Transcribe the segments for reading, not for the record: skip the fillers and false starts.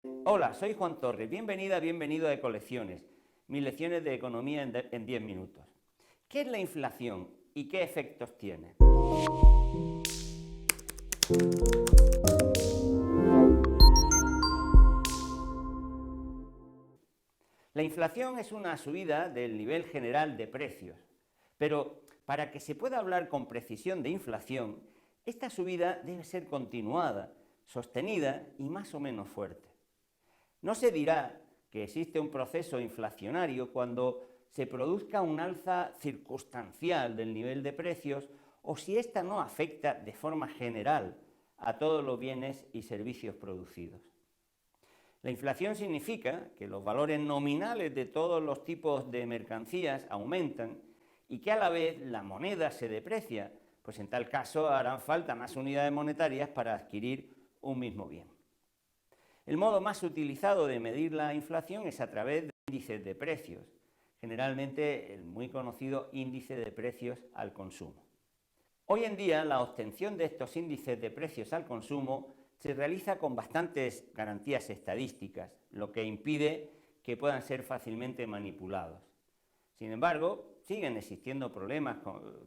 Hola, soy Juan Torres. Bienvenida, bienvenido a Ecolecciones, mis lecciones de economía en 10 minutos. ¿Qué es la inflación y qué efectos tiene? La inflación es una subida del nivel general de precios, pero para que se pueda hablar con precisión de inflación, esta subida debe ser continuada, sostenida y más o menos fuerte. No se dirá que existe un proceso inflacionario cuando se produzca un alza circunstancial del nivel de precios o si ésta no afecta de forma general a todos los bienes y servicios producidos. La inflación significa que los valores nominales de todos los tipos de mercancías aumentan y que a la vez la moneda se deprecia, pues en tal caso harán falta más unidades monetarias para adquirir un mismo bien. El modo más utilizado de medir la inflación es a través de índices de precios, generalmente el muy conocido índice de precios al consumo. Hoy en día la obtención de estos índices de precios al consumo se realiza con bastantes garantías estadísticas, lo que impide que puedan ser fácilmente manipulados. Sin embargo, siguen existiendo problemas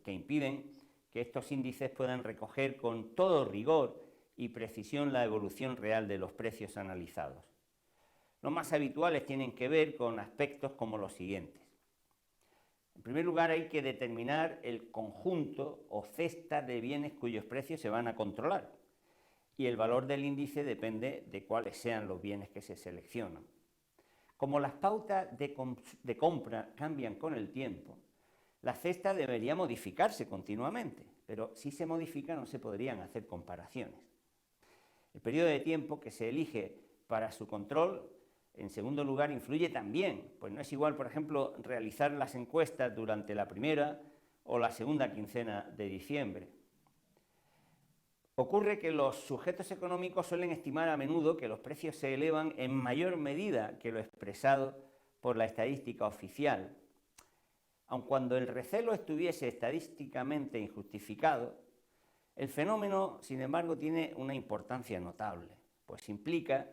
que impiden que estos índices puedan recoger con todo rigor y precisión la evolución real de los precios analizados. Los más habituales tienen que ver con aspectos como los siguientes. En primer lugar, hay que determinar el conjunto o cesta de bienes cuyos precios se van a controlar, y el valor del índice depende de cuáles sean los bienes que se seleccionan. Como las pautas de compra cambian con el tiempo, la cesta debería modificarse continuamente, pero si se modifica no se podrían hacer comparaciones. El periodo de tiempo que se elige para su control, en segundo lugar, influye también, pues no es igual, por ejemplo, realizar las encuestas durante la primera o la segunda quincena de diciembre. Ocurre que los sujetos económicos suelen estimar a menudo que los precios se elevan en mayor medida que lo expresado por la estadística oficial. Aun cuando el recelo estuviese estadísticamente injustificado, el fenómeno, sin embargo, tiene una importancia notable, pues implica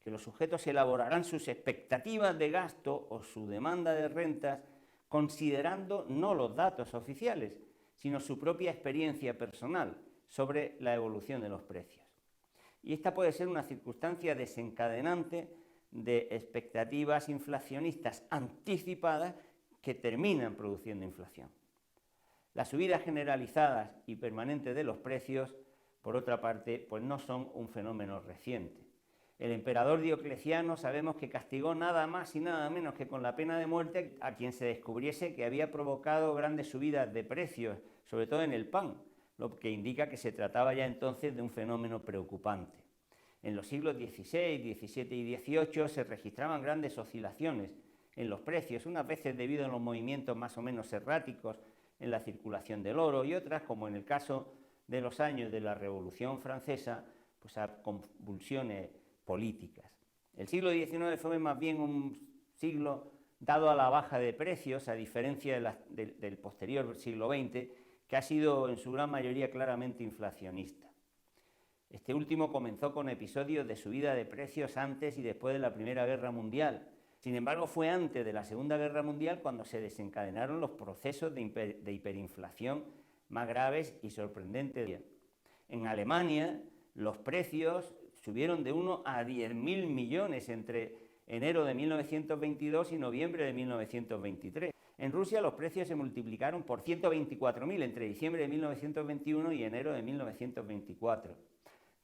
que los sujetos elaborarán sus expectativas de gasto o su demanda de rentas considerando no los datos oficiales, sino su propia experiencia personal sobre la evolución de los precios. Y esta puede ser una circunstancia desencadenante de expectativas inflacionistas anticipadas que terminan produciendo inflación. Las subidas generalizadas y permanentes de los precios, por otra parte, pues no son un fenómeno reciente. El emperador Diocleciano sabemos que castigó nada más y nada menos que con la pena de muerte a quien se descubriese que había provocado grandes subidas de precios, sobre todo en el pan, lo que indica que se trataba ya entonces de un fenómeno preocupante. En los siglos XVI, XVII y XVIII se registraban grandes oscilaciones en los precios, unas veces debido a los movimientos más o menos erráticos en la circulación del oro y otras, como en el caso de los años de la Revolución Francesa, pues a convulsiones políticas. El siglo XIX fue más bien un siglo dado a la baja de precios, a diferencia del posterior siglo XX, que ha sido en su gran mayoría claramente inflacionista. Este último comenzó con episodios de subida de precios antes y después de la Primera Guerra Mundial. Sin embargo, fue antes de la Segunda Guerra Mundial cuando se desencadenaron los procesos de hiperinflación más graves y sorprendentes. En Alemania, los precios subieron de 1 a 10.000 millones entre enero de 1922 y noviembre de 1923. En Rusia los precios se multiplicaron por 124.000 entre diciembre de 1921 y enero de 1924.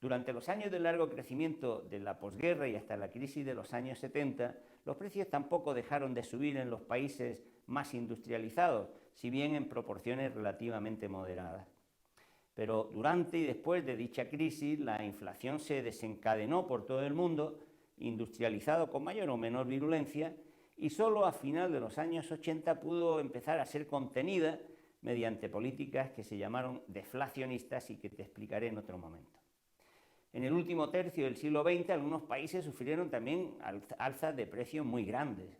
Durante los años de largo crecimiento de la posguerra y hasta la crisis de los años 70, los precios tampoco dejaron de subir en los países más industrializados, si bien en proporciones relativamente moderadas. Pero durante y después de dicha crisis, la inflación se desencadenó por todo el mundo, industrializado con mayor o menor virulencia, y solo a final de los años 80 pudo empezar a ser contenida mediante políticas que se llamaron deflacionistas y que te explicaré en otro momento. En el último tercio del siglo XX, algunos países sufrieron también alzas de precios muy grandes.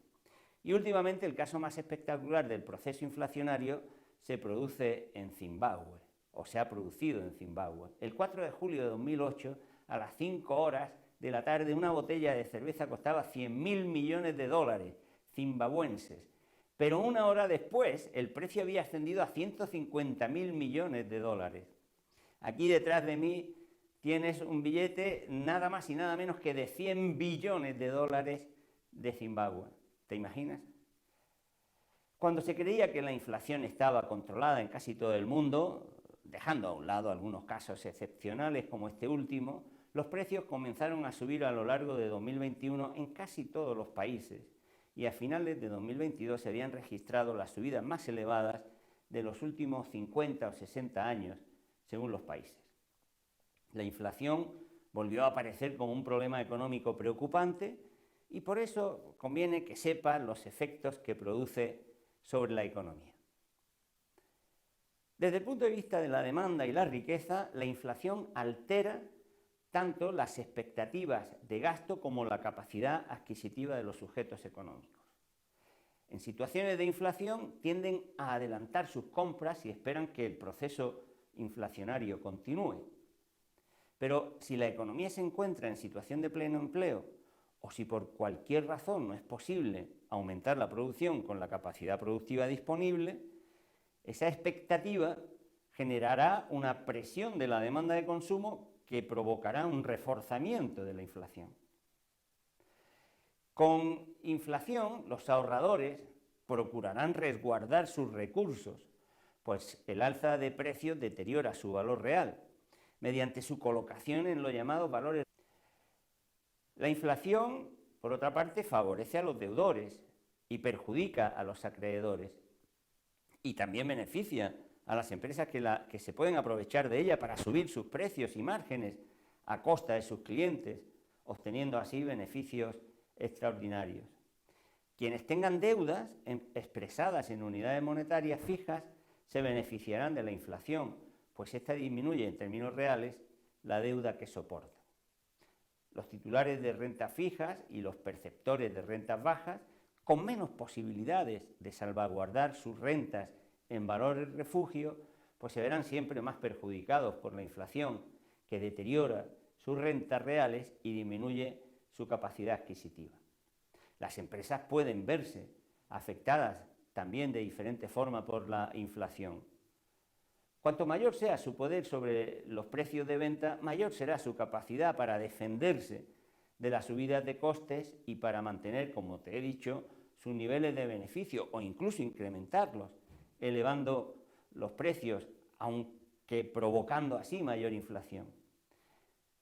Y últimamente el caso más espectacular del proceso inflacionario se produce en Zimbabue, o se ha producido en Zimbabue. El 4 de julio de 2008, a las 5 horas, de la tarde una botella de cerveza costaba 100.000 millones de dólares zimbabuenses, pero una hora después el precio había ascendido a 150.000 millones de dólares. Aquí detrás de mí tienes un billete nada más y nada menos que de 100 billones de dólares de Zimbabue. ¿Te imaginas? Cuando se creía que la inflación estaba controlada en casi todo el mundo, dejando a un lado algunos casos excepcionales como este último, los precios comenzaron a subir a lo largo de 2021 en casi todos los países y a finales de 2022 se habían registrado las subidas más elevadas de los últimos 50 o 60 años, según los países. La inflación volvió a aparecer como un problema económico preocupante y por eso conviene que sepan los efectos que produce sobre la economía. Desde el punto de vista de la demanda y la riqueza, la inflación altera tanto las expectativas de gasto como la capacidad adquisitiva de los sujetos económicos. En situaciones de inflación tienden a adelantar sus compras y esperan que el proceso inflacionario continúe. Pero si la economía se encuentra en situación de pleno empleo o si por cualquier razón no es posible aumentar la producción con la capacidad productiva disponible, esa expectativa generará una presión de la demanda de consumo que provocará un reforzamiento de la inflación. Con inflación, los ahorradores procurarán resguardar sus recursos, pues el alza de precios deteriora su valor real, mediante su colocación en los llamados valores. La inflación, por otra parte, favorece a los deudores y perjudica a los acreedores, y también beneficia a las empresas que se pueden aprovechar de ella para subir sus precios y márgenes a costa de sus clientes, obteniendo así beneficios extraordinarios. Quienes tengan deudas expresadas en unidades monetarias fijas se beneficiarán de la inflación, pues esta disminuye en términos reales la deuda que soportan. Los titulares de rentas fijas y los perceptores de rentas bajas, con menos posibilidades de salvaguardar sus rentas en valores refugio, pues se verán siempre más perjudicados por la inflación, que deteriora sus rentas reales y disminuye su capacidad adquisitiva. Las empresas pueden verse afectadas también de diferente forma por la inflación. Cuanto mayor sea su poder sobre los precios de venta, mayor será su capacidad para defenderse de las subidas de costes y para mantener, como te he dicho, sus niveles de beneficio o incluso incrementarlos, elevando los precios, aunque provocando así mayor inflación.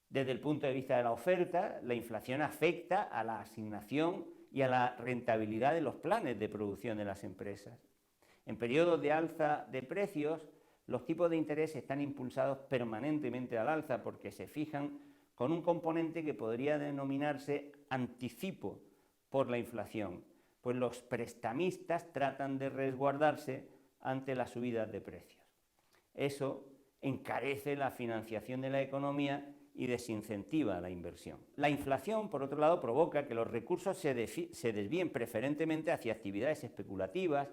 Desde el punto de vista de la oferta, la inflación afecta a la asignación y a la rentabilidad de los planes de producción de las empresas. En periodos de alza de precios, los tipos de interés están impulsados permanentemente al alza porque se fijan con un componente que podría denominarse anticipo por la inflación, pues los prestamistas tratan de resguardarse ante las subidas de precios. Eso encarece la financiación de la economía y desincentiva la inversión. La inflación, por otro lado, provoca que los recursos se desvíen preferentemente hacia actividades especulativas,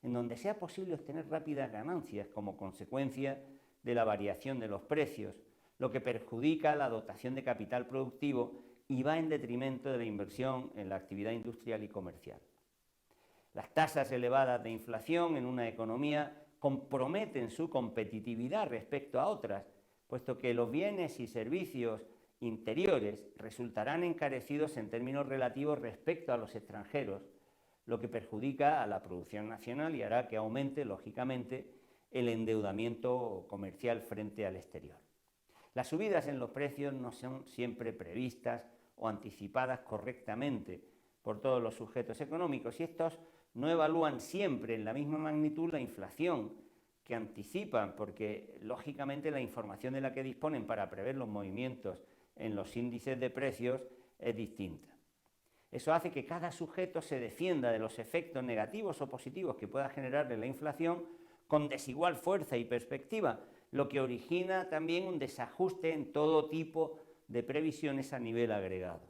en donde sea posible obtener rápidas ganancias como consecuencia de la variación de los precios, lo que perjudica la dotación de capital productivo y va en detrimento de la inversión en la actividad industrial y comercial. Las tasas elevadas de inflación en una economía comprometen su competitividad respecto a otras, puesto que los bienes y servicios interiores resultarán encarecidos en términos relativos respecto a los extranjeros, lo que perjudica a la producción nacional y hará que aumente, lógicamente, el endeudamiento comercial frente al exterior. Las subidas en los precios no son siempre previstas o anticipadas correctamente por todos los sujetos económicos y estos no evalúan siempre en la misma magnitud la inflación que anticipan, porque lógicamente la información de la que disponen para prever los movimientos en los índices de precios es distinta. Eso hace que cada sujeto se defienda de los efectos negativos o positivos que pueda generarle la inflación con desigual fuerza y perspectiva, lo que origina también un desajuste en todo tipo de previsiones a nivel agregado.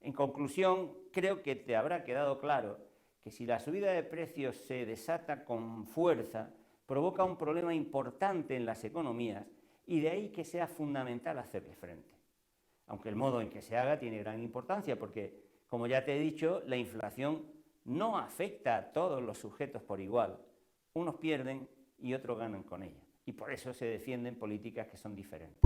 En conclusión, creo que te habrá quedado claro que si la subida de precios se desata con fuerza, provoca un problema importante en las economías y de ahí que sea fundamental hacerle frente. aunque el modo en que se haga tiene gran importancia, porque, como ya te he dicho, la inflación no afecta a todos los sujetos por igual. Unos pierden y otros ganan con ella. Y por eso se defienden políticas que son diferentes.